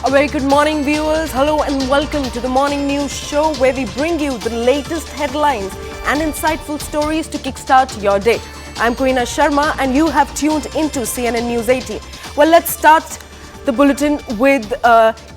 A very good morning, viewers. Hello and welcome to the Morning News Show, where we bring you the latest headlines and insightful stories to kickstart your day. I'm Koina Sharma and you have tuned into CNN News 18. Well, let's start the bulletin with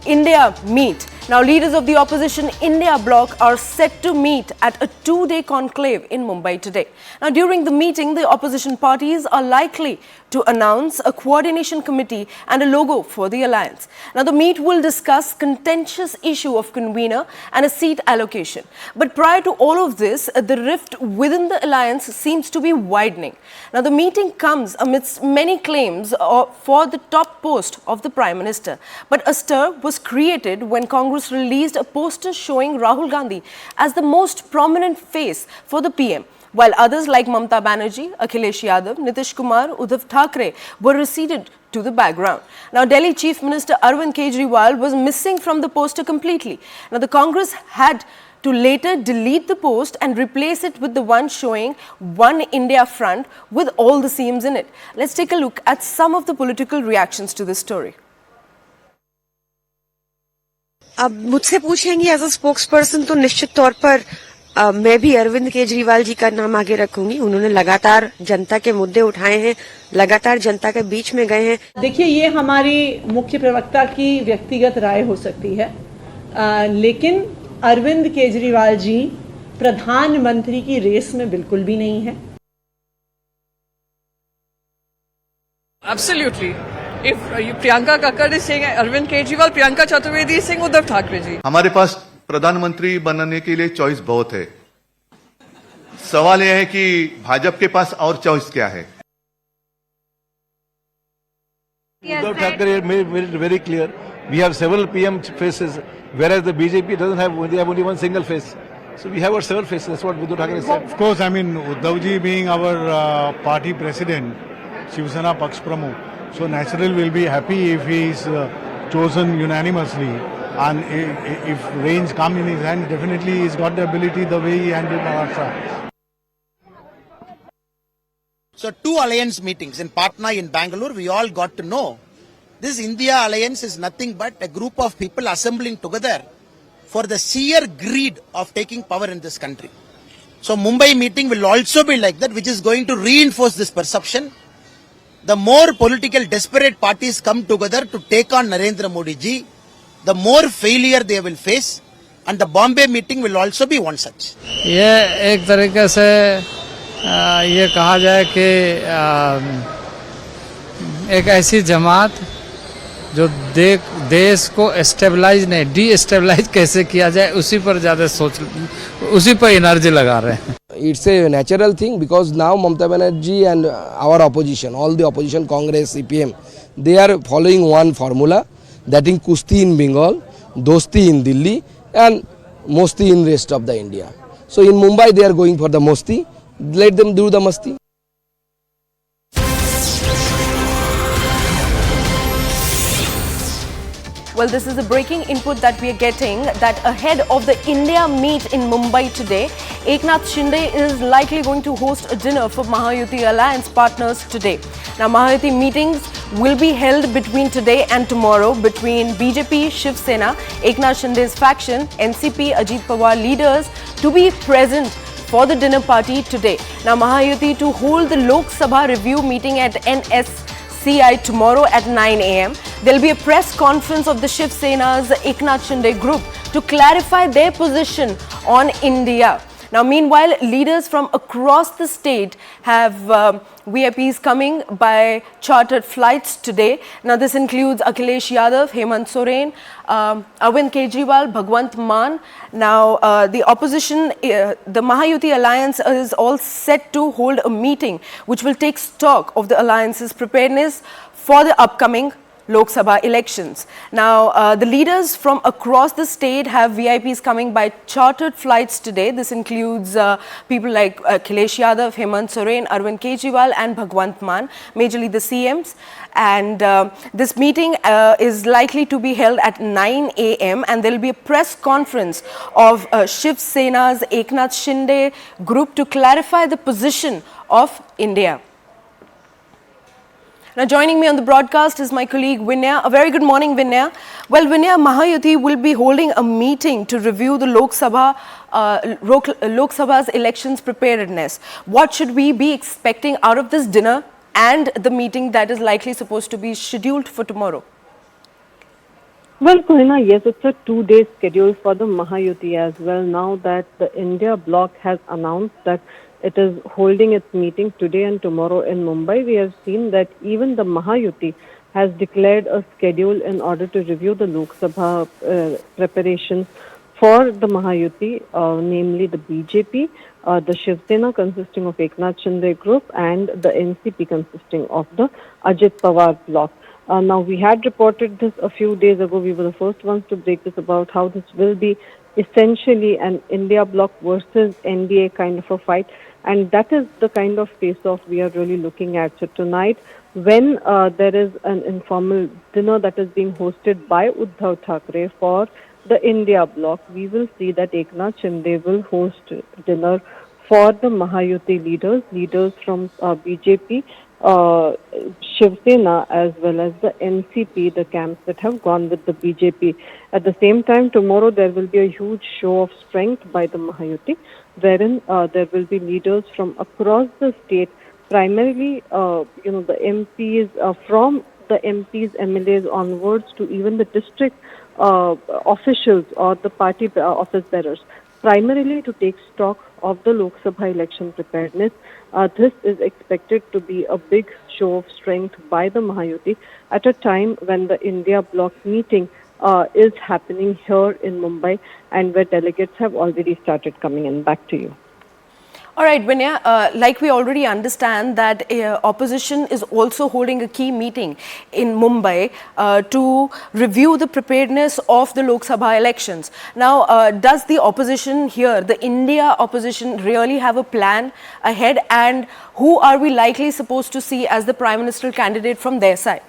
India Meet. Now, leaders of the opposition India bloc are set to meet at a two-day conclave in Mumbai today. Now, during the meeting, the opposition parties are likely to announce a coordination committee and a logo for the alliance. Now, the meet will discuss contentious issue of convener and a seat allocation. But prior to all of this, the rift within the alliance seems to be widening. Now, the meeting comes amidst many claims for the top post of the Prime Minister. But a stir was created when Congress released a poster showing Rahul Gandhi as the most prominent face for the PM, while others like Mamata Banerjee, Akhilesh Yadav, Nitish Kumar, Uddhav Thackeray were receded to the background. Now, Delhi Chief Minister Arvind Kejriwal was missing from the poster completely. Now, the Congress had to later delete the post and replace it with the one showing One India front with all the CMs in it. Let's take a look at some of the political reactions to this story. अब मुझसे पूछेंगी as a spokes person तो निश्चित तौर पर मैं भी अरविंद केजरीवाल जी का नाम आगे रखूंगी। उन्होंने लगातार जनता के मुद्दे उठाए हैं, लगातार जनता के बीच में गए हैं। देखिए, ये हमारी मुख्य प्रवक्ता की व्यक्तिगत राय हो सकती है, लेकिन अरविंद केजरीवाल जी प्रधानमंत्री की रेस में बिल्कुल भी नहीं है। Absolutely. If Priyanka Kakkar is saying Arvind Kejriwal, Priyanka Chaturvedi is saying Uddhav Thackeray जी। हमारे पास प्रधानमंत्री बनने के लिए चॉइस बहुत है। सवाल यह है कि भाजपा के पास और चॉइस क्या है? Uddhav Thackeray made it very clear. We have several PM faces, whereas the BJP doesn't have. They have only one single face. So we have our several faces. That's what Uddhav Thackeray said. Of course, I mean Uddhav ji being our party president, Shiv Sena Paksh Pramukh. So natural will be happy if he is chosen unanimously, and if reins come in his hand, definitely he's got the ability the way he handled Maharashtra. So 2 alliance meetings in Patna, in Bangalore, we all got to know this India alliance is nothing but a group of people assembling together for the sheer greed of taking power in this country. So Mumbai meeting will also be like that, which is going to reinforce this perception. The more political desperate parties come together to take on Narendra Modi ji, the more failure they will face, and the Bombay meeting will also be one such. ये एक तरीके से ये कहा जाए कि एक ऐसी जमात जो देश को स्टेबलाइज नहीं, डी-स्टेबलाइज कैसे किया जाए उसी पर ज़्यादा उसी पर एनर्जी लगा रहे हैं। It's a natural thing because now Mamata Banerjee and our opposition, all the opposition, Congress, CPM, they are following one formula, that is Kusti in Bengal, Dosti in Delhi and Mosti in rest of the India. So in Mumbai they are going for the Mosti, let them do the Masti. Well, this is a breaking input that we are getting, that ahead of the India meet in Mumbai today, Eknath Shinde is likely going to host a dinner for Mahayuti Alliance partners today. Now, Mahayuti meetings will be held between today and tomorrow between BJP, Shiv Sena, Eknath Shinde's faction, NCP, Ajit Pawar leaders to be present for the dinner party today. Now, Mahayuti to hold the Lok Sabha review meeting at NSCI tomorrow at 9 a.m. There will be a press conference of the Shiv Sena's Eknath Shinde group to clarify their position on India. Now, meanwhile, leaders from across the state have VIPs coming by chartered flights today. Now, this includes Akhilesh Yadav, Hemant Soren, Arvind Kejriwal, Bhagwant Mann. Now, the opposition, the Mahayuti Alliance is all set to hold a meeting which will take stock of the alliance's preparedness for the upcoming Lok Sabha elections. Now, the leaders from across the state have VIPs coming by chartered flights today. This includes people like Akhilesh Yadav, Hemant Soren, Arvind Kejriwal and Bhagwant Mann, majorly the CMs. And this meeting is likely to be held at 9 a.m. and there will be a press conference of Shiv Sena's Eknath Shinde group to clarify the position of India. Now joining me on the broadcast is my colleague Vinaya. A very good morning, Vinaya. Well, Vinaya, Mahayuti will be holding a meeting to review the Lok Sabha's elections preparedness. What should we be expecting out of this dinner and the meeting that is likely supposed to be scheduled for tomorrow? Well, Kohina, yes, it's a 2-day schedule for the Mahayuti as well. Now that the India bloc has announced that it is holding its meeting today and tomorrow in Mumbai, we have seen that even the Mahayuti has declared a schedule in order to review the Lok Sabha preparations for the Mahayuti, namely the BJP, the Shiv Sena consisting of Eknath Shinde group and the NCP consisting of the Ajit Pawar bloc. Now, we had reported this a few days ago. We were the first ones to break this about how this will be essentially an India bloc versus N.D.A. kind of a fight. And that is the kind of face-off we are really looking at. So tonight, when there is an informal dinner that is being hosted by Uddhav Thackeray for the India bloc, we will see that Eknath Shinde will host dinner for the Mahayuti leaders from BJP, Shiv Sena as well as the NCP, the camps that have gone with the BJP. At the same time, tomorrow there will be a huge show of strength by the Mahayuti, wherein there will be leaders from across the state, primarily the MPs, from the MPs, MLAs onwards to even the district officials or the party office bearers, primarily to take stock of the Lok Sabha election preparedness. This is expected to be a big show of strength by the Mahayuti at a time when the India bloc meeting is happening here in Mumbai and where delegates have already started coming in. Back to you. All right, Vinaya, like we already understand that opposition is also holding a key meeting in Mumbai to review the preparedness of the Lok Sabha elections. Now, does the opposition here, the India opposition, really have a plan ahead, and who are we likely supposed to see as the Prime Minister candidate from their side?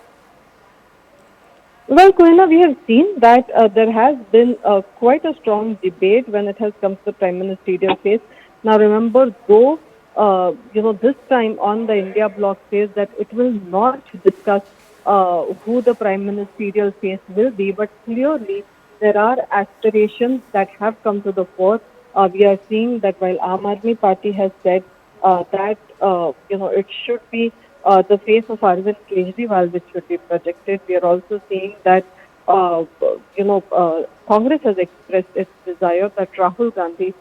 Well, Kohina, we have seen that there has been quite a strong debate when it has come to the Prime Ministerial phase. Now, remember, though, this time on the India bloc says that it will not discuss who the Prime Ministerial face will be, but clearly there are aspirations that have come to the fore. We are seeing that while Aam Aadmi Party has said that, it should be the face of Arvind Kejriwal which should be projected, we are also seeing that, Congress has expressed its desire that Rahul Gandhi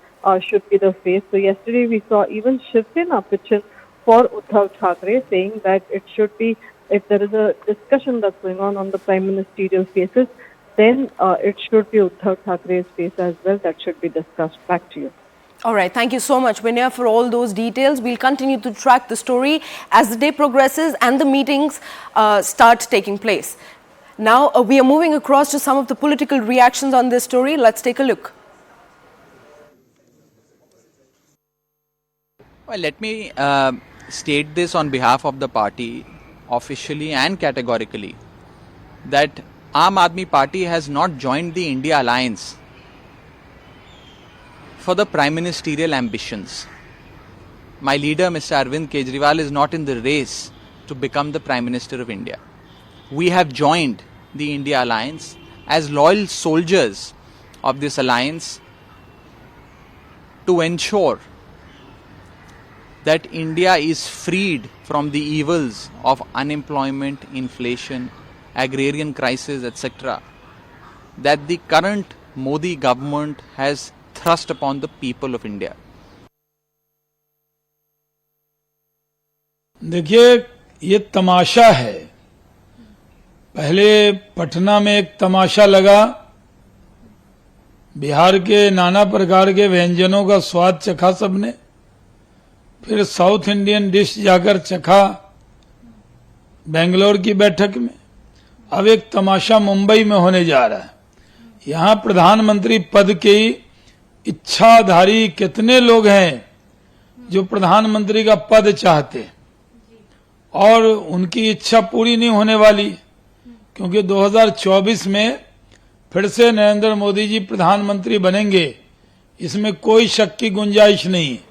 should be the face. So yesterday we saw even Shiv Sena pitching for Uddhav Thackeray, saying that it should be, if there is a discussion that's going on the Prime Ministerial faces, then it should be Uddhav Thackeray's face as well that should be discussed. Back to you. All right, thank you so much, Vinaya, for all those details. We'll continue to track the story as the day progresses and the meetings start taking place. Now, we are moving across to some of the political reactions on this story. Let's take a look. Well, let me state this on behalf of the party, officially and categorically, that Aam Aadmi Party has not joined the India alliance for the prime ministerial ambitions. My leader, Mr. Arvind Kejriwal, is not in the race to become the Prime Minister of India. We have joined the India alliance as loyal soldiers of this alliance to ensure that India is freed from the evils of unemployment, inflation, agrarian crisis, etc., that the current Modi government has thrust upon the people of India. देखिए, ये तमाशा है. पहले पटना में एक तमाशा लगा, बिहार के नाना प्रकार के व्यंजनों का स्वाद चखा सबने, फिर साउथ इंडियन डिश जाकर चखा बेंगलोर की बैठक में. अब एक तमाशा मुंबई में होने जा रहा है. यहां प्रधानमंत्री पद की इच्छाधारी कितने लोग हैं जो प्रधानमंत्री का पद चाहते, और उनकी इच्छा पूरी नहीं होने वाली, क्योंकि 2024 में फिर से नरेंद्र मोदी जी प्रधानमंत्री बनेंगे, इसमें कोई शक की गुंजाइश नहीं है.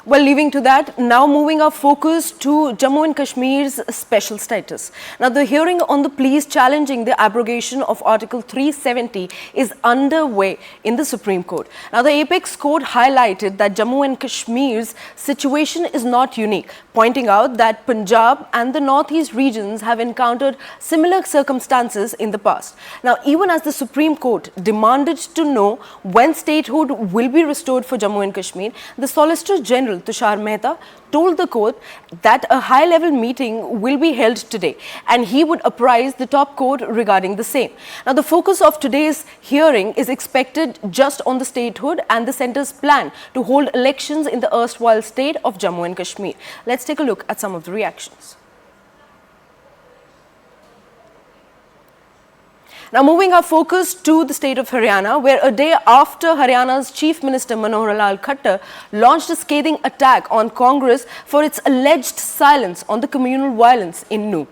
Well, leaving to that, now moving our focus to Jammu and Kashmir's special status. Now, the hearing on the pleas challenging the abrogation of Article 370 is underway in the Supreme Court. Now, the Apex Court highlighted that Jammu and Kashmir's situation is not unique, pointing out that Punjab and the Northeast regions have encountered similar circumstances in the past. Now, even as the Supreme Court demanded to know when statehood will be restored for Jammu and Kashmir, the Solicitor General Tushar Mehta told the court that a high-level meeting will be held today and he would apprise the top court regarding the same. Now, the focus of today's hearing is expected just on the statehood and the centre's plan to hold elections in the erstwhile state of Jammu and Kashmir. Let's take a look at some of the reactions. Now, moving our focus to the state of Haryana, where a day after Haryana's Chief Minister Manohar Lal Khattar launched a scathing attack on Congress for its alleged silence on the communal violence in Nuh.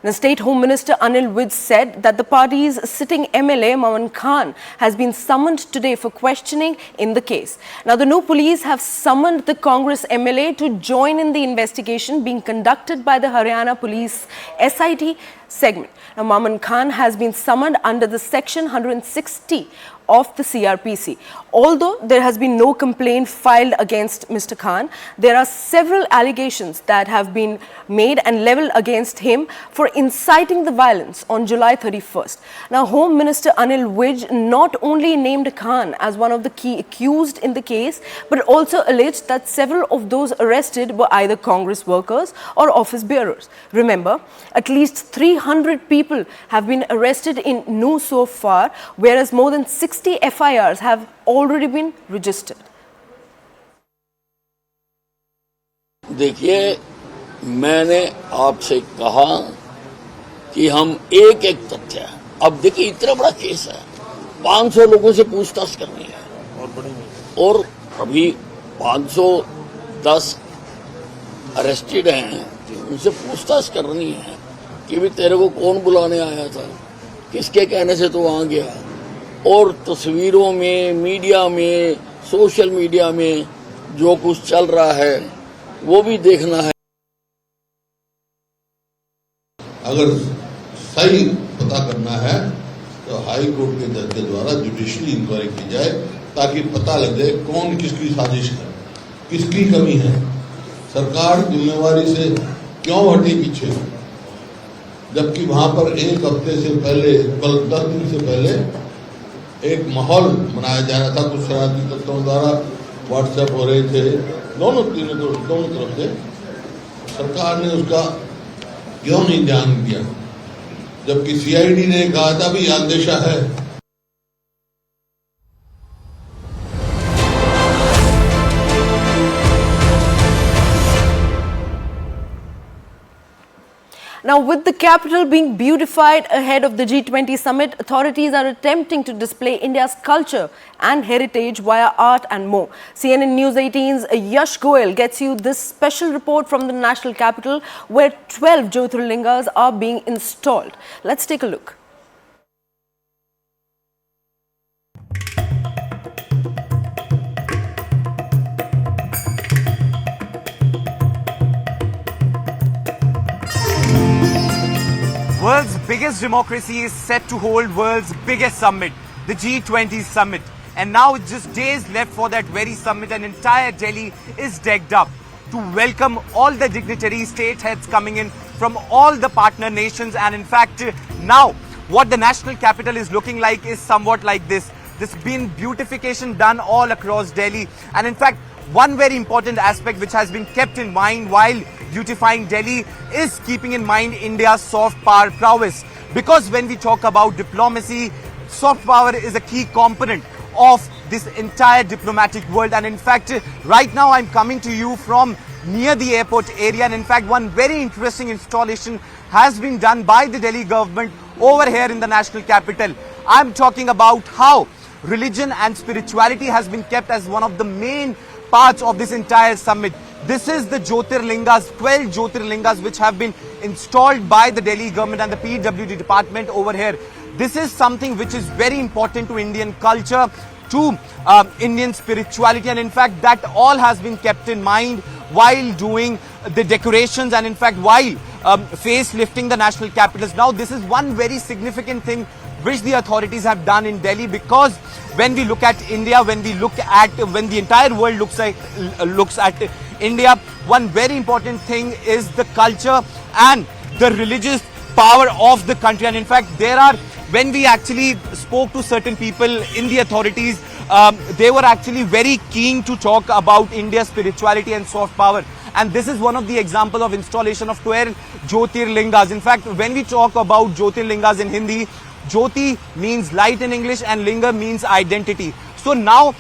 The State Home Minister Anil Viz said that the party's sitting MLA Mamman Khan has been summoned today for questioning in the case. Now, the Nuh police have summoned the Congress MLA to join in the investigation being conducted by the Haryana Police SIT segment. Now, Mamman Khan has been summoned under the Section 160 of the CRPC. Although there has been no complaint filed against Mr. Khan, there are several allegations that have been made and leveled against him for inciting the violence on July 31st. Now, Home Minister Anil Viz not only named Khan as one of the key accused in the case, but also alleged that several of those arrested were either Congress workers or office bearers. Remember, at least 300 people have been arrested in Nuh so far, whereas more than 60 FIRs have already been registered. देखिए, मैंने आपसे कहा कि हम एक एक तथ्य, अब देखिए इतना बड़ा केस है, 500 लोगों से पूछताछ करनी है और अभी 510 अरेस्टेड हैं, उनसे पूछताछ करनी है कि भी तेरे को कौन बुलाने आया था, किसके कहने से तो वहां गया, और तस्वीरों में, मीडिया में, सोशल मीडिया में जो कुछ चल रहा है वो भी देखना है। अगर सही पता करना है तो हाई कोर्ट के जज के द्वारा जुडिशियल इंक्वायरी की जाए ताकि पता लग जाए कौन किसकी साजिश है, किसकी कमी है, सरकार जिम्मेवारी से क्यों हटी पीछे, जबकि वहां पर एक हफ्ते से पहले, कल 10 दिन से पहले एक माहौल बनाया जा रहा था, कुछ शरारती तत्वों द्वारा व्हाट्सएप हो रहे थे दोनों तरफ से। सरकार ने उसका क्यों नहीं ध्यान दिया, जबकि सीआईडी ने कहा था भी अंदेशा है। Now, with the capital being beautified ahead of the G20 Summit, authorities are attempting to display India's culture and heritage via art and more. CNN News 18's Yash Goel gets you this special report from the national capital where 12 Jyotirlingas are being installed. Let's take a look. World's biggest democracy is set to hold world's biggest summit, the G20 Summit. And now it's just days left for that very summit, and entire Delhi is decked up to welcome all the dignitaries, state heads coming in from all the partner nations. And in fact, now what the national capital is looking like is somewhat like this. There's been beautification done all across Delhi. And in fact, one very important aspect which has been kept in mind while beautifying Delhi is keeping in mind India's soft power prowess. Because when we talk about diplomacy, soft power is a key component of this entire diplomatic world. And in fact, right now I'm coming to you from near the airport area. And in fact, one very interesting installation has been done by the Delhi government over here in the national capital. I'm talking about how religion and spirituality has been kept as one of the main parts of this entire summit. This is the Jyotirlingas, 12 Jyotirlingas which have been installed by the Delhi government and the PWD department over here. This is something which is very important to Indian culture, to Indian spirituality, and in fact that all has been kept in mind while doing the decorations and in fact while facelifting the national capitals. Now this is one very significant thing which the authorities have done in Delhi, because when we look at India, when the entire world looks at India, one very important thing is the culture and the religious power of the country. And in fact, when we actually spoke to certain people in the authorities, they were actually very keen to talk about India's spirituality and soft power. And this is one of the examples of installation of 12 Jyotirlingas. In fact, when we talk about Jyotirlingas in Hindi, Jyoti means light in English and Linga means identity. So now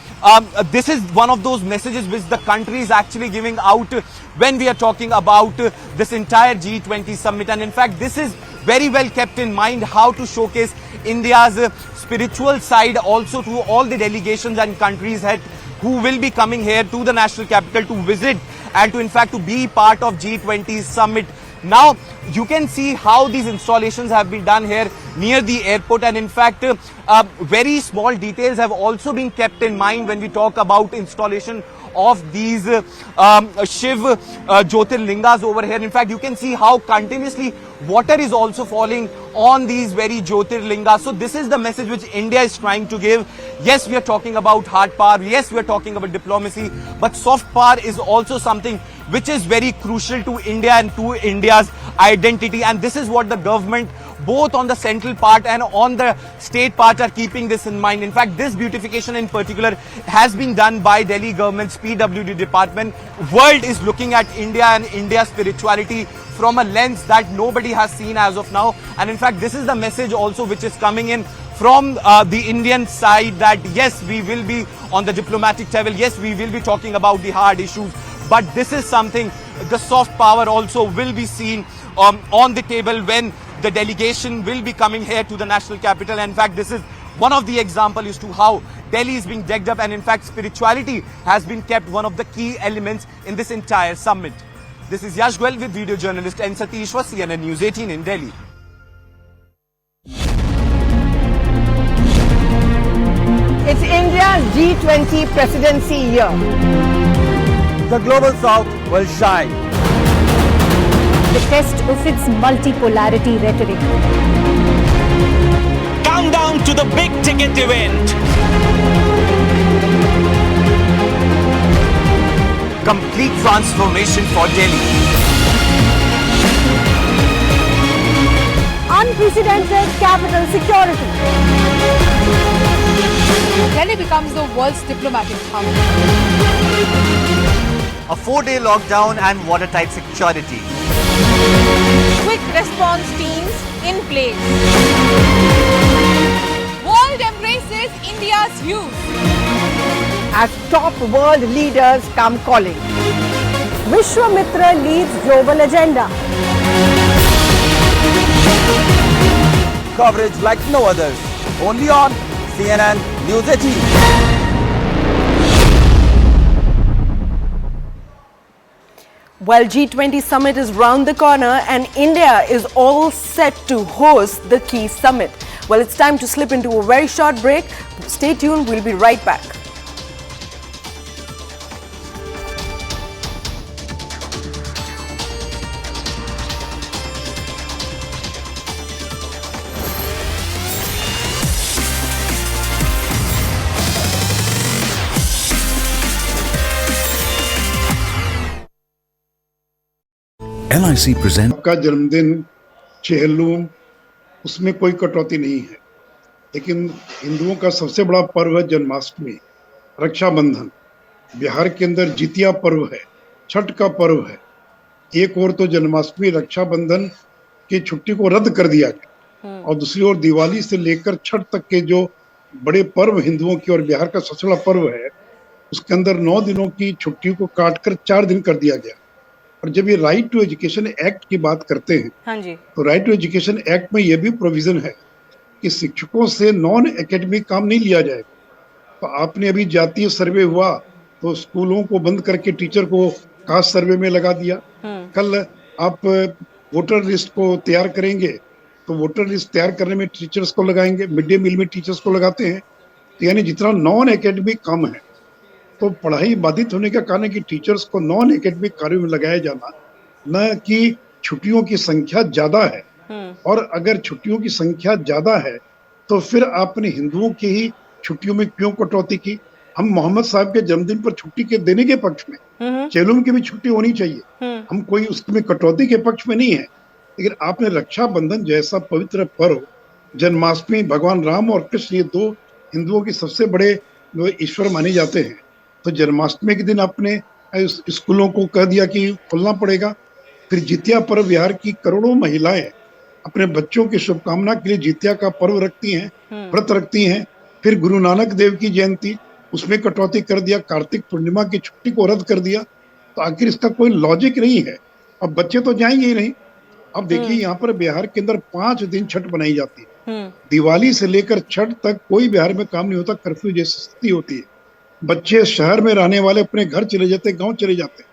this is one of those messages which the country is actually giving out when we are talking about this entire G20 summit. And in fact, this is very well kept in mind, how to showcase India's spiritual side also to all the delegations and countries head who will be coming here to the national capital to visit and to in fact to be part of G20 summit. Now you can see how these installations have been done here near the airport, and in fact very small details have also been kept in mind when we talk about installation of these Shiv Jyotirlingas over here. In fact, you can see how continuously water is also falling on these very Jyotirlingas. So this is the message which India is trying to give. Yes, we are talking about hard power. Yes, we are talking about diplomacy. But soft power is also something which is very crucial to India and to India's identity. And this is what the government, both on the central part and on the state part, are keeping this in mind. In fact, this beautification in particular has been done by Delhi government's PWD department. World is looking at India and India's spirituality from a lens that nobody has seen as of now. And in fact, this is the message also which is coming in from the Indian side, that yes, we will be on the diplomatic table. Yes, we will be talking about the hard issues. But this is something, the soft power also will be seen on the table when the delegation will be coming here to the national capital. And in fact, this is one of the examples as to how Delhi is being decked up, and in fact spirituality has been kept one of the key elements in this entire summit. This is Yash Goel with video journalist N. Satish for CNN News 18 in Delhi. It's India's G20 presidency year. The global south will shine. The test of its multipolarity rhetoric. Countdown to the big ticket event. Complete transformation for Delhi. Unprecedented capital security. Delhi becomes the world's diplomatic hub. A 4-day lockdown and watertight security. Quick response teams in place. World embraces India's youth. As top world leaders come calling. Vishwamitra leads global agenda. Coverage like no others. Only on CNN News 18. Well, G20 Summit is round the corner and India is all set to host the key summit. Well, it's time to slip into a very short break. Stay tuned, we'll be right back. LIC present आपका जन्मदिन चेहल्लूम, उसमें कोई कटौती नहीं है, लेकिन हिंदुओं का सबसे बड़ा पर्व है जन्माष्टमी, रक्षाबंधन। बिहार के अंदर जितिया पर्व है, छठ का पर्व है। एक ओर तो जन्माष्टमी रक्षाबंधन की छुट्टी को रद्द कर दिया गया और दूसरी ओर दिवाली से लेकर छठ तक के जो बड़े पर्व हिंदुओं की और बिहार का सबसे बड़ा पर्व है, उसके अंदर 9 दिनों की छुट्टी को काटकर 4 दिन कर दिया गया। और जब ये राइट टू एजुकेशन एक्ट की बात करते हैं, हाँ जी, तो राइट टू एजुकेशन एक्ट में ये भी प्रोविजन है कि शिक्षकों से नॉन एकेडमिक काम नहीं लिया जाएगा। तो आपने अभी जातीय सर्वे हुआ तो स्कूलों को बंद करके टीचर को कास्ट सर्वे में लगा दिया। कल आप वोटर लिस्ट को तैयार करेंगे तो वोटर लिस्ट तैयार करने में टीचर्स को लगाएंगे, मिड डे मील में टीचर्स को लगाते हैं। तो यानी जितना नॉन एकेडमिक कम है, तो पढ़ाई बाधित होने का कारण है कि टीचर्स को नॉन एकेडमिक कार्यों में लगाया जाना, न कि छुट्टियों की संख्या ज्यादा है। और अगर छुट्टियों की संख्या ज्यादा है तो फिर आपने हिंदुओं की ही छुट्टियों में क्यों कटौती की? हम मोहम्मद साहब के जन्मदिन पर छुट्टी के देने के पक्ष में, चेलुम की भी छुट्टी होनी चाहिए, हम कोई उसमें कटौती के पक्ष में नहीं है। लेकिन आपने रक्षाबंधन जैसा पवित्र पर्व, जन्माष्टमी, भगवान राम और कृष्ण, ये दो हिंदुओं के सबसे बड़े जो ईश्वर माने जाते हैं, तो जन्माष्टमी के दिन आपने स्कूलों को कह दिया कि खोलना पड़ेगा। फिर जितिया पर्व, बिहार की करोड़ों महिलाएं अपने बच्चों की शुभकामना के लिए जितिया का पर्व रखती हैं, व्रत रखती हैं। फिर गुरु नानक देव की जयंती, उसमें कटौती कर दिया, कार्तिक पूर्णिमा की छुट्टी को रद्द कर दिया। तो आखिर इसका कोई लॉजिक नहीं है। अब बच्चे तो जाएंगे ही नहीं। अब देखिए यहाँ पर बिहार के अंदर 5 दिन छठ बनाई जाती है, दिवाली से लेकर छठ तक कोई बिहार में काम नहीं होता, कर्फ्यू जैसी स्थिति होती है। बच्चे शहर में रहने वाले अपने घर चले जाते, गांव चले जाते।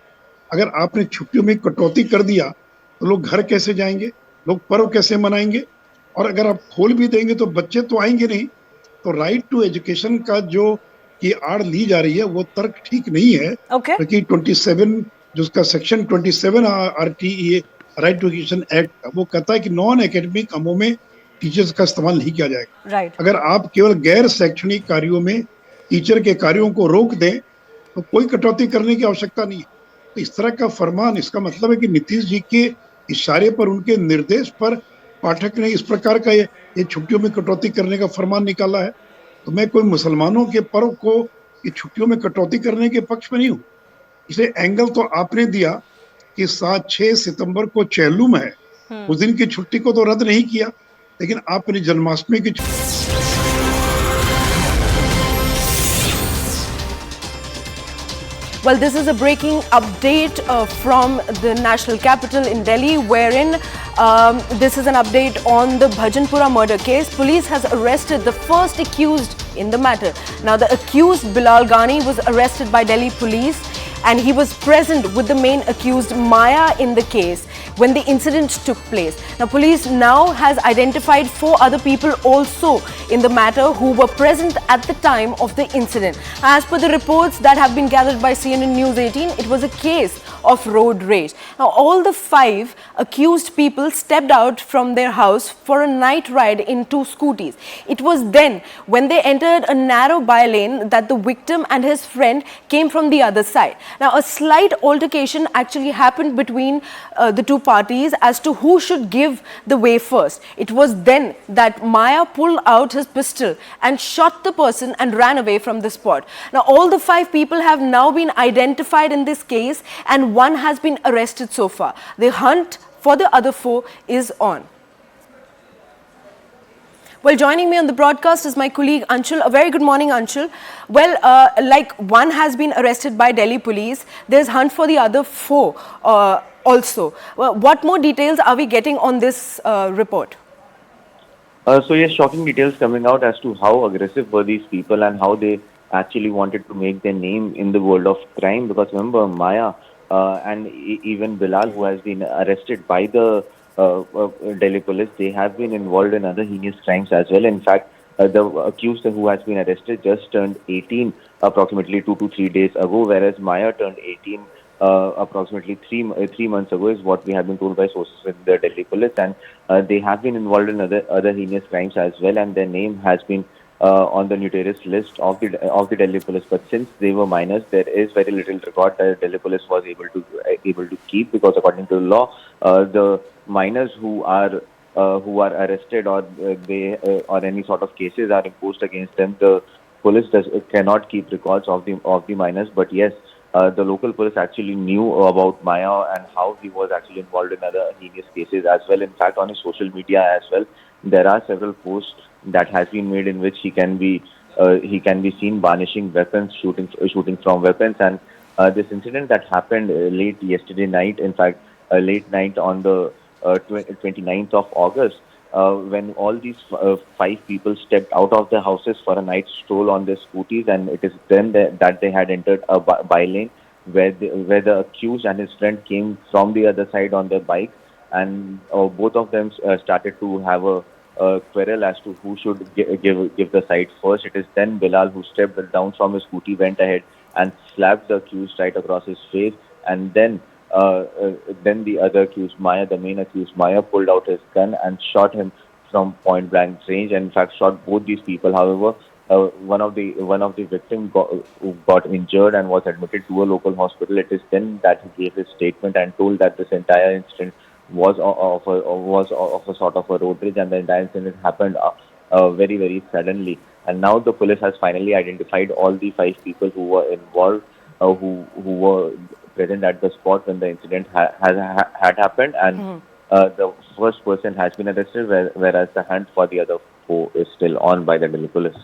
अगर आपने छुट्टियों में कटौती कर दिया तो लोग घर कैसे जाएंगे, लोग पर्व कैसे मनाएंगे? और अगर आप खोल भी देंगे तो बच्चे तो आएंगे नहीं। तो राइट टू एजुकेशन का जो की आड़ ली जा रही है वो तर्क ठीक नहीं है, क्योंकि 27 जो उसका section 27 RTE, right to education act, वो कहता है कि नॉन एकेडमिक कामों में टीचर्स का इस्तेमाल नहीं किया जाएगा। अगर आप केवल गैर शैक्षणिक कार्यों में टीचर के कार्यों को रोक दें तो कोई कटौती करने की आवश्यकता नहीं है। तो इस तरह का फरमान, इसका मतलब है कि नीतीश जी के इशारे पर, उनके निर्देश पर पाठक ने इस प्रकार का ये छुट्टियों में कटौती करने का फरमान निकाला है। तो मैं कोई मुसलमानों के पर्व को ये छुट्टियों में कटौती करने के पक्ष में नहीं हूँ। इसे एंगल तो आपने दिया कि 6 सितंबर को चेलुम है, उस दिन की छुट्टी को तो रद्द नहीं किया, लेकिन आपने जन्माष्टमी की Well, this is a breaking update from the national capital in Delhi, wherein this is an update on the Bhajanpura murder case. Police has arrested the first accused in the matter. Now, the accused Bilal Gani was arrested by Delhi police, and he was present with the main accused Maya in the case when the incident took place. Now, police now has identified 4 other people also in the matter who were present at the time of the incident. As per the reports that have been gathered by CNN News 18, it was a case of road rage. Now, all the 5 accused people stepped out from their house for a night ride in 2 scooties. It was then when they entered a narrow by-lane that the victim and his friend came from the other side. Now, a slight altercation actually happened between the 2 parties as to who should give the way first. It was then that Maya pulled out his pistol and shot the person and ran away from the spot. Now, all the 5 people have now been identified in this case, and 1 has been arrested so far. The hunt for the other 4 is on. Well, joining me on the broadcast is my colleague Anshul. A very good morning, Anshul. Well, like 1 has been arrested by Delhi police, there's hunt for the other 4 also. Well, what more details are we getting on this report? So yes, shocking details coming out as to how aggressive were these people and how they actually wanted to make their name in the world of crime. Because remember, Maya and even Bilal, who has been arrested by the Delhi police, they have been involved in other heinous crimes as well. In fact, the accused who has been arrested just turned 18 approximately 2 to 3 days ago, whereas Maya turned 18 approximately 3 months ago, is what we have been told by sources in the Delhi police. And they have been involved in other heinous crimes as well, and their name has been on the notorious list of the Delhi police. But since they were minors, there is very little record that Delhi police was able to keep, because according to the law, the minors who are arrested or or any sort of cases are imposed against them, the police cannot keep records of the minors. But yes, the local police actually knew about Maya and how he was actually involved in other heinous cases as well. In fact, on his social media as well, there are several posts that has been made in which he can be seen varnishing weapons, shooting from weapons. And this incident that happened late yesterday night, in fact, late night on the 29th of August, when all these 5 people stepped out of their houses for a night stroll on their scooties, and it is then that they had entered a by-lane where the accused and his friend came from the other side on their bike, and both of them started to have a quarrel as to who should give the side first. It is then Bilal who stepped down from his scooty, went ahead and slapped the accused right across his face, and then the other accused, Maya, the main accused, Maya, pulled out his gun and shot him from point blank range, and in fact shot both these people. However, one of the victims got injured and was admitted to a local hospital. It is then that he gave his statement and told that this entire incident was of a sort of a road rage, and the entire incident happened very, very suddenly. And now the police has finally identified all the 5 people who were involved, who were present at the spot when the incident had happened, and the first person has been arrested, whereas the hunt for the other 4 is still on by the Delhi police.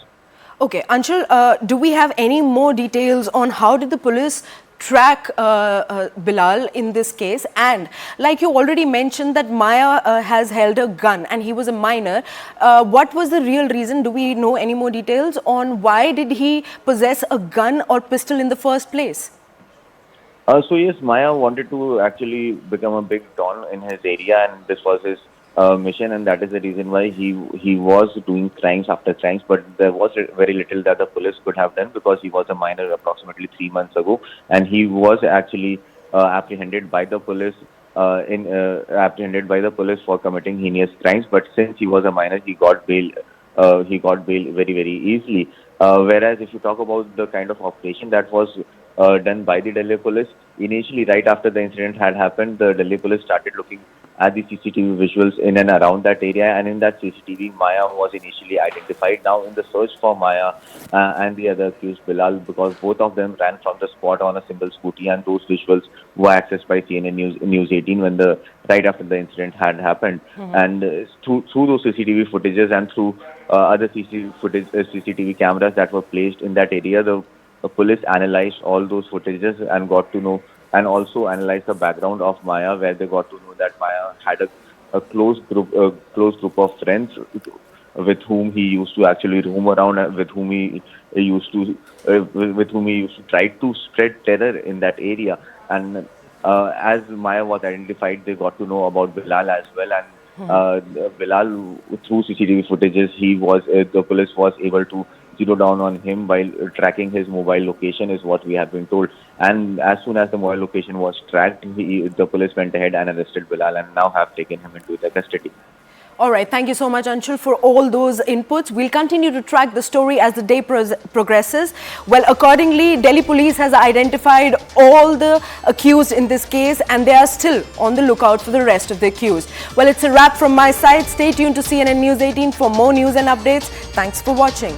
Okay, Anshul, do we have any more details on how did the police track Bilal in this case? And like you already mentioned that Maya has held a gun and he was a minor. What was the real reason? Do we know any more details on why did he possess a gun or pistol in the first place? So yes, Maya wanted to actually become a big don in his area, and this was his mission, and that is the reason why he was doing crimes after crimes. But there was very little that the police could have done because he was a minor approximately 3 months ago, and he was actually apprehended by the police. Apprehended by the police for committing heinous crimes. But since he was a minor, he got bail. He got bail very, very easily. Whereas if you talk about the kind of operation that was done by the Delhi police, initially right after the incident had happened, the Delhi police started looking at the CCTV visuals in and around that area, and in that CCTV, Maya was initially identified. Now, in the search for Maya and the other accused, Bilal, because both of them ran from the spot on a single scooty, and those visuals were accessed by CNN News 18 when right after the incident had happened. And through those CCTV footages and through other CCTV cameras that were placed in that area, the police analyzed all those footages and got to know, and also analyzed the background of Maya, where they got to know that Maya had a close group of friends with whom he used to actually roam around, with whom he used to try to spread terror in that area. And as Maya was identified, they got to know about Bilal as well, and Bilal, through CCTV footages, the police was able to zero down on him while tracking his mobile location, is what we have been told. And as soon as the mobile location was tracked, the police went ahead and arrested Bilal and now have taken him into their custody. All right, thank you so much, Anshul, for all those inputs. We'll continue to track the story as the day progresses. Well, accordingly, Delhi police has identified all the accused in this case, and they are still on the lookout for the rest of the accused. Well, it's a wrap from my side. Stay tuned to CNN News 18 for more news and updates. Thanks for watching.